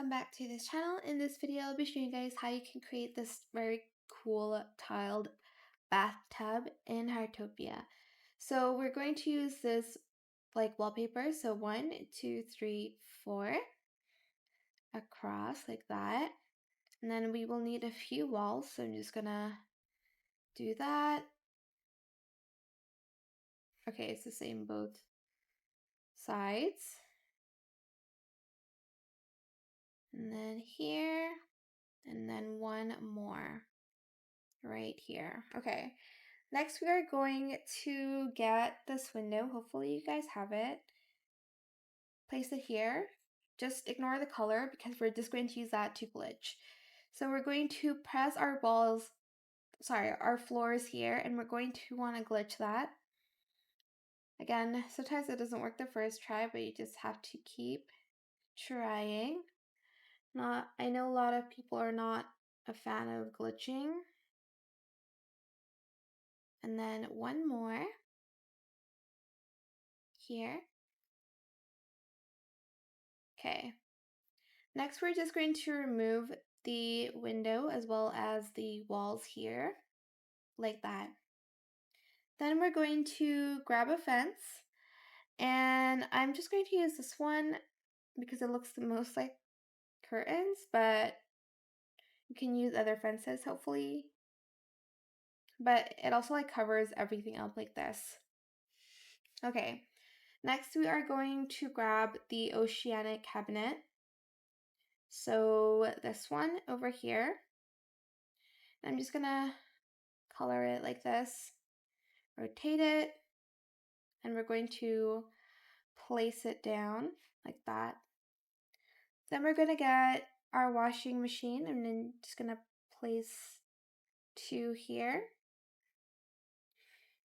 welcome back to this channel. In this video, I'll be showing you guys how you can create this very cool tiled bathtub in Heartopia. So we're going to use this like wallpaper. So 1, 2, 3, 4 across like that. And then we will need a few walls. So I'm just gonna do that. Okay, it's the same both sides. And then here, and then one more right here. Okay. Next, we are going to get this window. Hopefully you guys have it. Place it here. Just ignore the color because we're just going to use that to glitch. So we're going to press our our floors here, and we're going to want to glitch that. Again, sometimes it doesn't work the first try, but you just have to keep trying. I know a lot of people are not a fan of glitching. And then one more here. Okay. Next, we're just going to remove the window as well as the walls here, like that. Then we're going to grab a fence, and I'm just going to use this one because it looks the most like curtains, but you can use other fences hopefully. But it also like covers everything up like this. Okay, next we are going to grab the oceanic cabinet. So this one over here. I'm just gonna color it like this, rotate it, and we're going to place it down like that. Then we're gonna get our washing machine, and then just gonna place 2 here.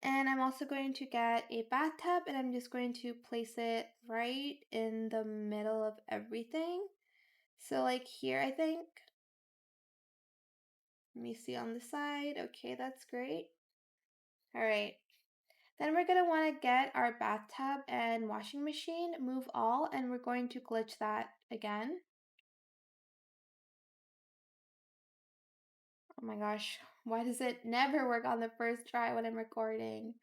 And I'm also going to get a bathtub, and I'm just going to place it right in the middle of everything. So like here, I think. Let me see on the side. Okay, that's great. All right. Then we're going to want to get our bathtub and washing machine, move all, and we're going to glitch that again. Oh my gosh, why does it never work on the first try when I'm recording?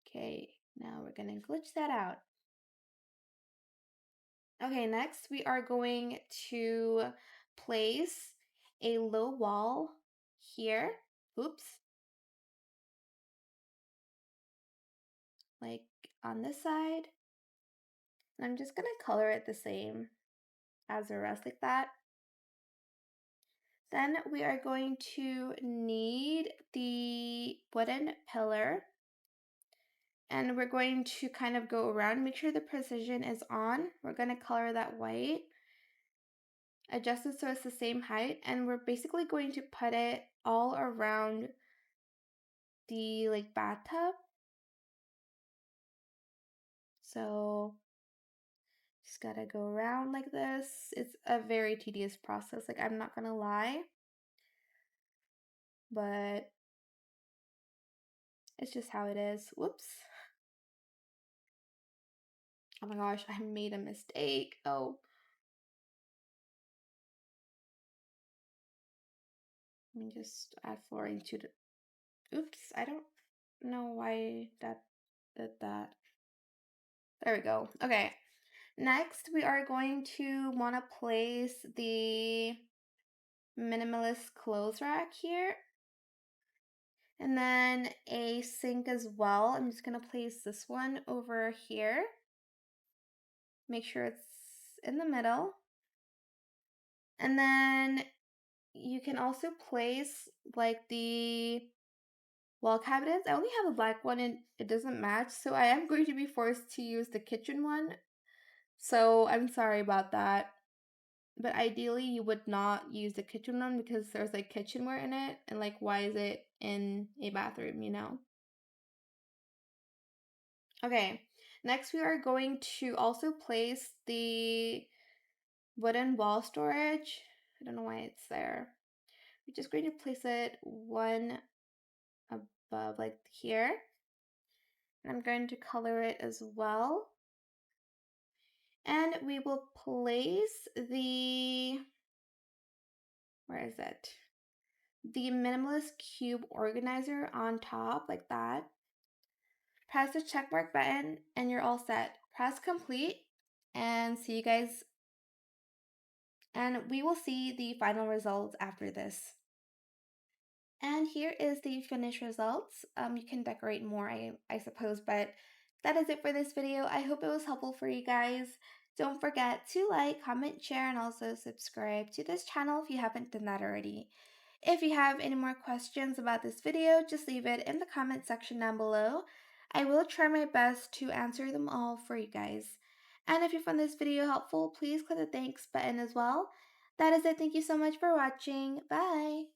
Okay, now we're going to glitch that out. Okay, next we are going to place a low wall here. Oops. Like on this side. And I'm just going to color it the same as the rest like that. Then we are going to need the wooden pillar, and we're going to kind of go around, make sure the precision is on. We're going to color that white, adjust it so it's the same height, and we're basically going to put it all around the like bathtub. So just gotta go around like this. It's a very tedious process, like I'm not gonna lie, but it's just how it is. Whoops. Oh my gosh, I made a mistake. Oh. Let me just add flooring to the, oops, I don't know why that did that. There we go. Okay. Next, we are going to want to place the minimalist clothes rack here. And then a sink as well. I'm just going to place this one over here. Make sure it's in the middle. And then you can also place like the wall cabinets. I only have a black one and it doesn't match, so I am going to be forced to use the kitchen one. So I'm sorry about that. But ideally you would not use the kitchen one because there's like kitchenware in it, and like why is it in a bathroom, you know? Okay, next we are going to also place the wooden wall storage. I don't know why it's there. We're just going to place it one above like here. And I'm going to color it as well. And we will place where is it? The minimalist cube organizer on top like that. Press the check mark button and you're all set. Press complete and see you guys, and we will see the final results after this. And here is the finished results. You can decorate more, I suppose, but that is it for this video. I hope it was helpful for you guys. Don't forget to like, comment, share, and also subscribe to this channel if you haven't done that already. If you have any more questions about this video, just leave it in the comment section down below. I will try my best to answer them all for you guys. And if you found this video helpful, please click the thanks button as well. That is it. Thank you so much for watching. Bye!